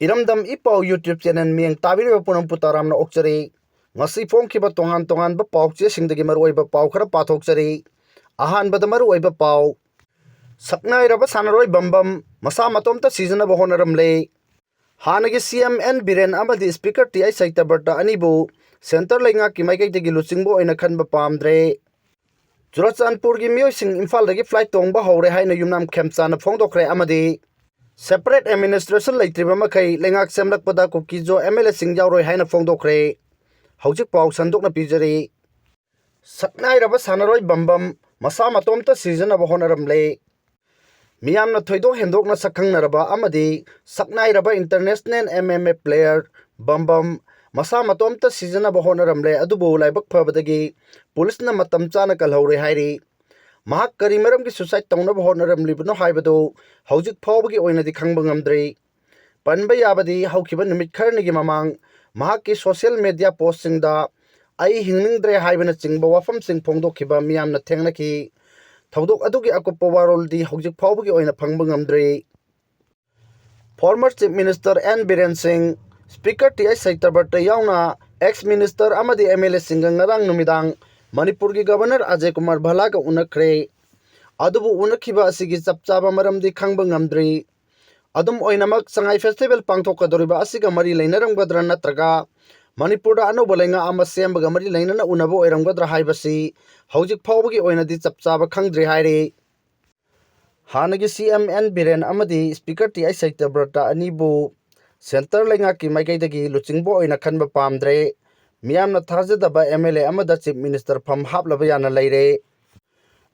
Iramdam ipau YouTube channel miyang tabiriba punam putaramna okchari ngasi phongkhiba tongan ba pauche singdagi maruoiba pau khara pathokchari ahanbada maruoiba pau saknairaba sanaroi bambam masa matomta season aba honaramle hanagi CMN Biren amadi speaker TI Satyabrata anibu center Leingakta maikaitagi luchingbo oina khanba pamdre Churachandpur gi miyosing Imphal dagi flight tongba hore haina yumnam khemchana phongdokre amadi separate administration leitriba makai Leingak semlakpada Kuki-Zo MLA sing Yaoroi haina phongdokre hojik pau sandokna pijari saknairaba sanaroi bambam masa matomta season aba honaramle miyamna thoido hendokna sakhangnaraba amadi saknairaba international MMA player bambam masa matomta season aba honaramle adubu laibak phabadagi pulisna matam chana kalhore hairi mahak kari maram ki suicide taunaba honaramlibno haibado hojik phawbagi oinadi khangba ngamdre panba yabadi haukiba numit kharnigi mamang mahak ki social media posting da ai hingningdre haibana chingba wafam sing phongdokhiba miyamna thengnaki thodok adugi akoppa warol di hojik phawbagi oina phangba ngamdre former chief minister N Biren Singh speaker TI Satyabrata yauna ex minister amadi MLA singa ngarang numidang Manipur ki governor Ajay Kumar Bhala ka unakre adubu unakhiba asigi chapchaba maramdi khangba ngamdri adum oinamak sangai festival pangthokadoriba asiga mari leinaramgadra natraga Manipur da Anouba Leingakta ama sembaga mari leinana unaba oiramgadra haibasi hojik phawbagi oinadi chapchaba khangdri haire hanagi CMN Biren amadi speaker TI Satyabrata anibu center Leingakta maikaitagi luchingbo oina khanba pamdre miyamna thajadaba MLA amada chief minister pham haplaba yana leire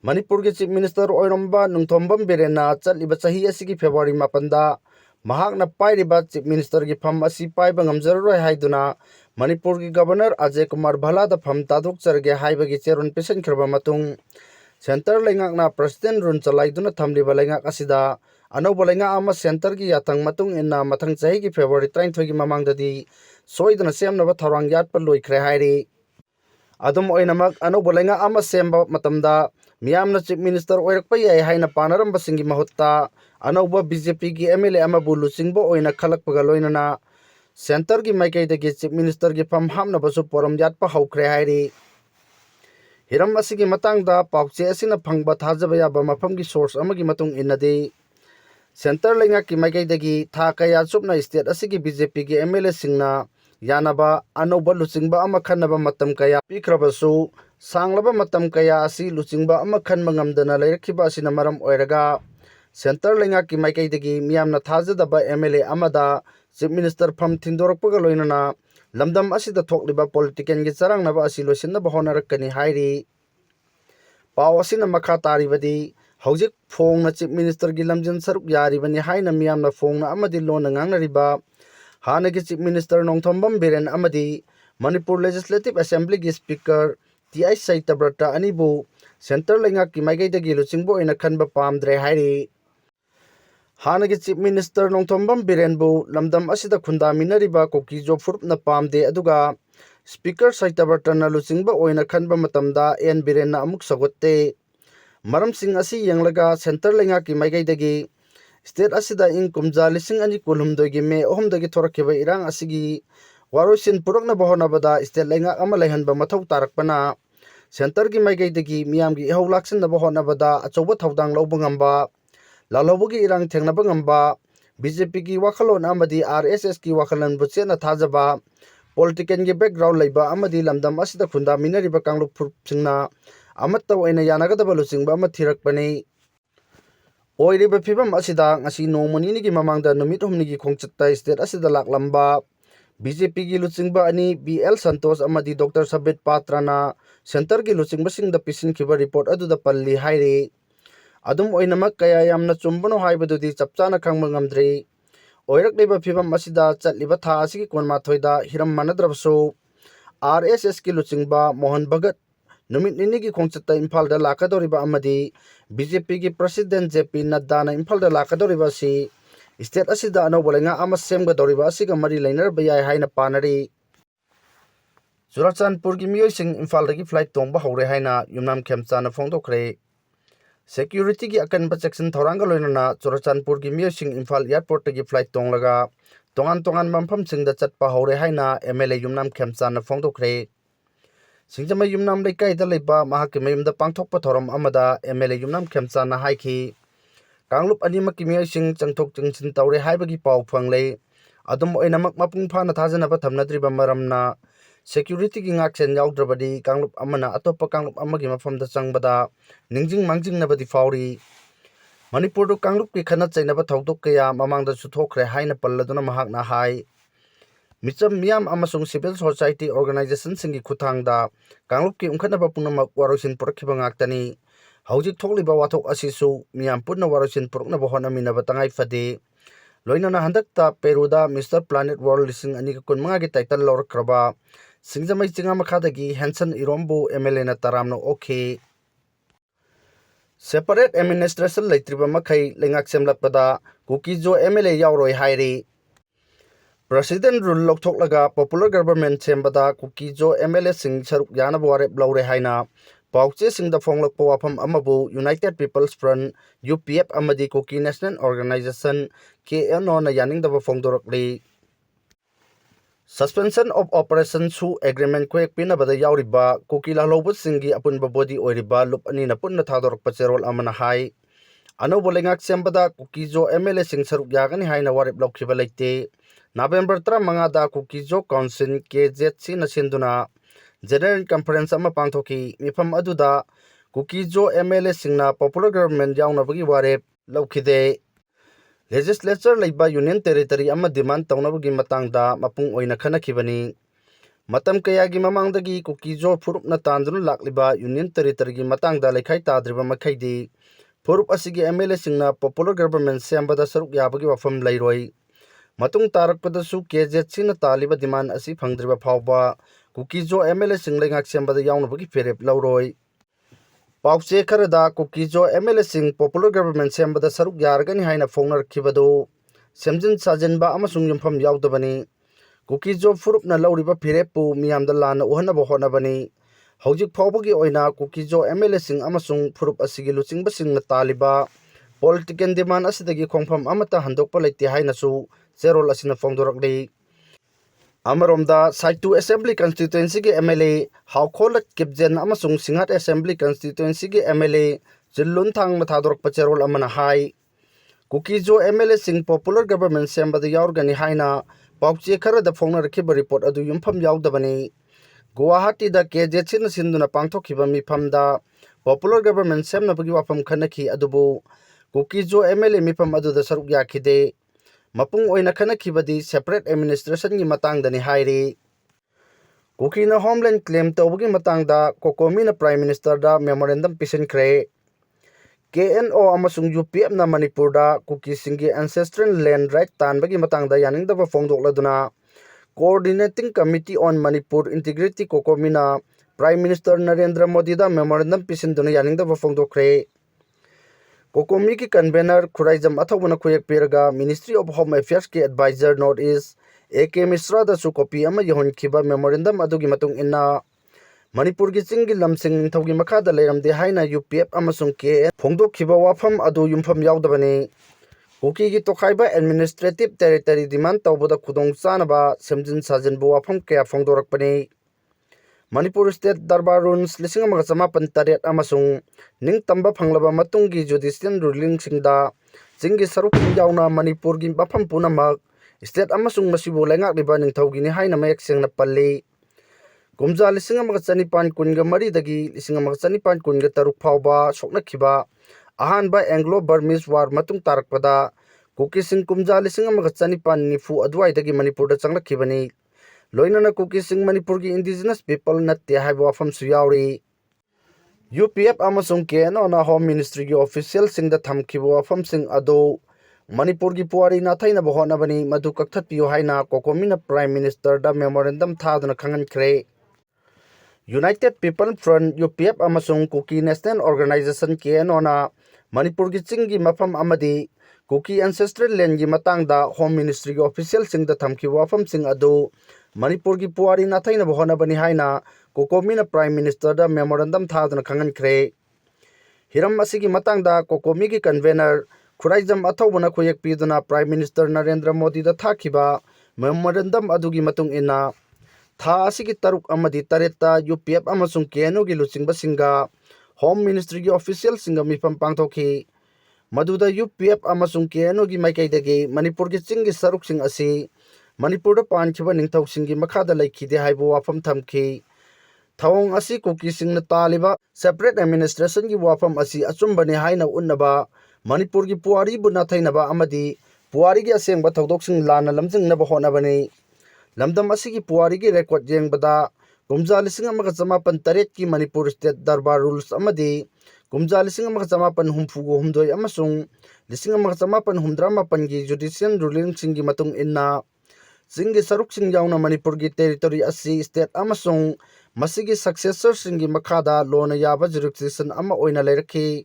Manipur ki chief minister oiromba nungthombam Birena chatliba chahi asigi February 8 da mahakna pairiba chief minister ki pham asi paiba ngamjaroi haiduna Manipur ki governor Ajay Kumar Bhala da pham taduk charge haibagi cheron pesen khirba matung center Leingakna president run chalaiduna thamliba Leingak asida Anouba Leingakta ama center ki yathang matung inna mathang chahi ki February 23 ki mamangdadi soidana semnaba tharang yatpa loikhre hairi adum oinamak Anouba Leingakta ama semba matamda miyamna chief minister oirakpa yai haina panaramba singi mahutta Anouba BJP ki MLA ama bulu singbo oina khalakpaga loinana center ki maikaidagi chief minister ki pham hamnabasu poram yatpa haukhre hairi hiram asigi matangda pauche asina phangba thajaba yaba mafamgi source amagi matung innadi center Leingakta maikaidagi tha kaya chupna state asigi BJP ki MLA singna yanaba Anouba luchingba ama khanaba matam kaya pikrabasu sanglaba matam kaya asi luchingba ama khanba ngamdana leirakhiba asina maram oiraga center Leingakta maikaidagi miyamna thajadaba MLA amada chief minister pham thindorakpaga loinana lamdam asida thokliba politician gi charangnaba asi loisinaba honarakani hairi pau asina makha taribadi hojik phongna chief minister gi lamjin saruk yaribani haina miyamna phongna amadi lona ngangnariba hanagi chief minister Nongthombam Biren amadi Manipur Legislative Assembly gi speaker TI Satyabrata anibu center Leingakta maikaidagi luchingbo oina khanba pamdre hairi hanagi chief minister Nongthombam Biren bu lamdam asida khunda minariba Kuki-Zo furupna pamde aduga speaker Satyabrata na luchingba oina khanba matamda N Biren na amuk sagotte maram sing asi yanglaga center Leingakta maikaidagi state asida ing kumja lising ani kulhumdoi gi me ohumdagi thorakhiba irang asigi waroisin purakna bahonabada state Leingakta ama leihanba mathau tarakpana center gi maikaidagi miyamgi ihaulaksinna bahonabada achoba thaudang lawba ngamba lalawbagi irang thengnaba ngamba BJP ki wakhalon amadi RSS ki wakhalan buchena thajaba politician gi background leiba amadi lamdam asida khunda minariba kanglu phurpsingna amatta oina yanagadaba luchingba ama thirakpani oiriba phibam asida ngasi nongmani gi mamangda numit humni gi khongchatta state asida laklamba BJP gi luchingba ani BL Santos amadi Dr Sabit Patrana center gi luchingba singda pisin khiba report aduda palli hairi adum oinamak kaya yamna chumbano haibadudi chapchana khangma ngamdri oirakliba phibam asida chatliba tha asigi konma thoida hiram manadrabsu RSS ki luchingba Mohan Bhagat numit nini gi khongchatta Imphal da lakadoriba amadi BJP ki president JP Nadda na Imphal da lakadoriba si state asida Anouba Leingakta ama semga doriba asiga mari leinarba yai haina panari Churachandpur gi miyosing Imphal dagi flight tongba hore haina yumnam khemchana phongdokre security gi akan section thoranga loinana Churachandpur gi miyosing Imphal airport gi flight tonglaga tongan tongan mamphamsingda chatpa hore haina MLA Yumnam Khemchana phongdokre singjama Yumnam leikaida leiba mahakki mayumda pangthokpa thoram amada MLA Yumnam Khemchana haiki Kanglup animaki miyasing changthok changchin tawre haibagi pau phangle adum oinamak mapung phana thajanaba thamnadriba maramna security gi ngakchen yaudravadi Kanglup amana atopa Kanglup amagi mafamda changbada ningjing mangjing nabadi fauri Manipur do Kanglup ki khana chainaba thodok kaya mamangda suthokre haina palladuna mahakna hai micham miyam amasung civil society organization singi khuthangda Kanglup ki umkhanaba punamak warosin purakhiba ngaktani Haujik thokliba wathok asisu miyam punna warosin puruknaba honaminaba tangai fade loinana handakta Peruda Mr Planet World lising ani kun mga gi title lorkraba singjamai chinga makhadagi Hansen Irombu MLA na taramno okay separate administration leitriba makhai lengak semlakpada Kuki-Zo MLA yauroi hairi President rule lokthoklaga popular government sembada Kuki-Zo MLA sing saruk yana warep blawre haina Pauche singda fonglakpa wafam amabu United People's Front UPF amadi Kuki National Organization KNO na yaningdaba fongdorakli Suspension of Operation su agreement kwek pinabada yauriba Kuki lalobut singi apunba body oiriba lup ani na punna thadorakpa cherol amana hai Anouba Leingakta sembada Kuki-Zo MLA sing saruk yagani haina warep lokhiba leite November 3 da Kuki-Zo Council KZC na sinduna General Conference ama pangthoki mifam aduda Kuki-Zo MLA singna popular government yaunabagi warep laukhide legislature leiba union territory ama demand taunabagi matangda mapung oina khanakhibani matam kayagi mamangdagi Kuki-Zo phurupna tanduna lakliba union territory gi matangda lekhai tadriba makhaidi phurup asigi MLA singna popular government sembada saruk yabagi wafam leiroi matung tarakpadasu KZC na taliba demand asi phangdriba phawba Kuki-Zo MLA sing leingak sembada yaunabagi ferep lauroi pauche kharada Kuki-Zo MLA sing popular government sembada saruk yargani haina phongnarkhibado semjin sajenba amasung yumpham yaudabani Kuki-Zo phurupna lauriba fereppu miyamda lana uhanaba honabani hojik phawbagi oina Kuki-Zo MLA sing amasung phurup asigi luchingba singna taliba political demand asidagi khongpham amata handokpa leite haina su cherol asina phongdorakli Amaromda Site 2 Assembly Constituency ki MLA Haukholat Kipjen amasung Singhat Assembly Constituency ki MLA Jillun Thang mathadorok pacherol amana hai Kuki-Zo MLA sing popular government sembada yaurgani haina pauche kharada phongnarkhiba report adu yumpham yaudabani Guwahati da KZC na sinduna pangthokhiba mifamda popular government semnabagi wafam khanakhi adubu Kuki-Zo MLA mifam aduda saruk yakhide mapung oina khanakhibadi separate administration gi matangdani hairi Kuki na homeland claim tawbagi matangda COCOMI na prime minister da memorandum pisinkhre KNO amasung UPF na Manipur da Kuki singi ancestral land right tanbagi matangda yaningdaba phongdokladuna coordinating committee on Manipur integrity COCOMI na prime minister Narendra Modi da memorandum pisinduna yaningdaba phongdokre COCOMI ki convener Khuraijam athawna khoyak peraga Ministry of Home Affairs ki advisor North East AK Misra da su copy ama yahon khiba memorandum adugi matung inna Manipur gi chingi lamsing thawgi makhada leiramde haina UPF amasung KN phongdok khiba wafam adu yumpham yaudabani Kuki gi tokhaiba administrative territory demand tawboda khudong chanaba semjin sajenbu wafam kaya phongdorakpani Manipur State Darbar Rules 1958 amasung ningtamba phanglaba matungi judicial ruling singda chingi saruk yauna Manipur gi bafam punamak state amasung masibu lengakliba ningthaugi ni haina mayak sengna palli kumja 1953 dagi 1953 phawba soknakhiba ahanba Anglo-Burmese war matung tarakpada Kuki sing kumja 1954 adwai dagi Manipur da changlakhibani loinana Kuki sing Manipur gi indigenous people natte haiba wafam su yauri UPF amasung KNO na home ministry gi official sing da thamkhiba wafam sing ado Manipur gi puari na thaina bahonabani madu kakthatpiyo haina COCOMI na prime minister da memorandum thaduna khangankhre United People Front UPF amasung Kuki National Organization KNO na Manipur gi chingi mafam amadi Kuki ancestral land gi matangda home ministry gi official sing da thamkhiba wafam sing ado Manipur gi puari na thaina bahonabani haina COCOMI na prime minister da memorandum thaduna khangankhre hiram asigi matangda COCOMI gi convener Khuraijam athawbana khoyak piduna prime minister Narendra Modi da thakiba Memorandum adugi matung ina tha asigi taruk amadi tareta UPF amasung KNU gi luchingbasinga Home Ministry gi official singa mifam pangthoki maduda UPF amasung KNU gi maikaidagi Manipur gi chingi saruksing asi Manipur da pankhiba ningthausingi makhada laikhide haibu wafam thamki thawong asi kuki singna taliba separate administration gi wafam asi achumbani haina unnaba Manipur gi puari bu nathainaba amadi puari gi asengba thodok lana lamjingnaba honabani lamdam asigi puari gi record jengbada kumja lising amaga jamapan taret ki Manipur state darbar rules amadi kumja lising amaga jamapan humfugu humdoi amasung lising amaga jamapan humdramapan gi judicial ruling singi matung inna singi saruk sing yauna Manipur gi territory asi state amasung masigi successor singi makhada lona yaba jurisdiction ama oina leiraki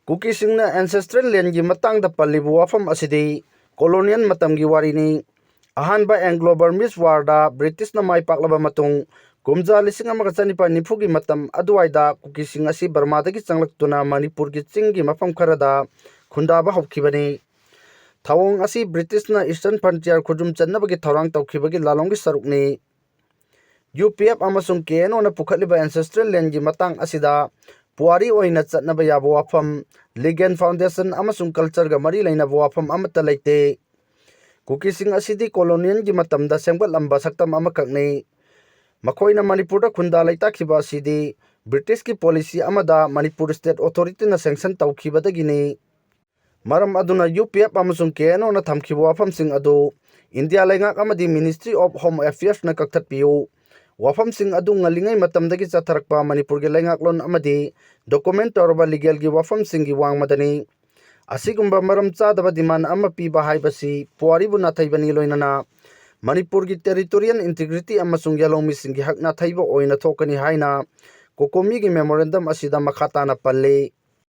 Kuki singna ancestral land gi matangda pallibu wafam asidi colonial matamgi warini ahanba Anglo-Burmese war da British na mai paklaba matung kumja lising amaga chanipa nifugi matam aduwaida Kuki sing asi Barma dagi changlaktuna Manipur gi chingi mafam kharada khundaba hokkhibani thawong asi British na Eastern Frontier khujum channabagi thorang tawkhibagi lalongi sarukni UPF amasung KNU na pukhatliba ancestral land gi matang asida puari oina chatnaba yaba wafam legal foundation amasung culture ga mari lainaba wafam amata leite Kuki sing asidi colonial gi matamda sengbatlamba saktam amakakni makoina Manipur da khunda laitakhiba asidi British ki policy amada Manipur state authority na sanction tawkhibadagini maram aduna UPF amasung KNU na thamkhiba wafam sing adu India laingak amadi Ministry of Home Affairs na kakthatpiu wafam sing adu ngalingai matamdagi chatharakpa Manipur gi laingaklon amadi document torba legal gi wafam sing gi wangmadani asigumba maram chadaba demand ama piba haibasi puaribu nathaibani loinana Manipur gi territorial integrity amasung yalongmi singi hakna thaiba oina thokani haina COCOMI gi memorandum asida makhatana palle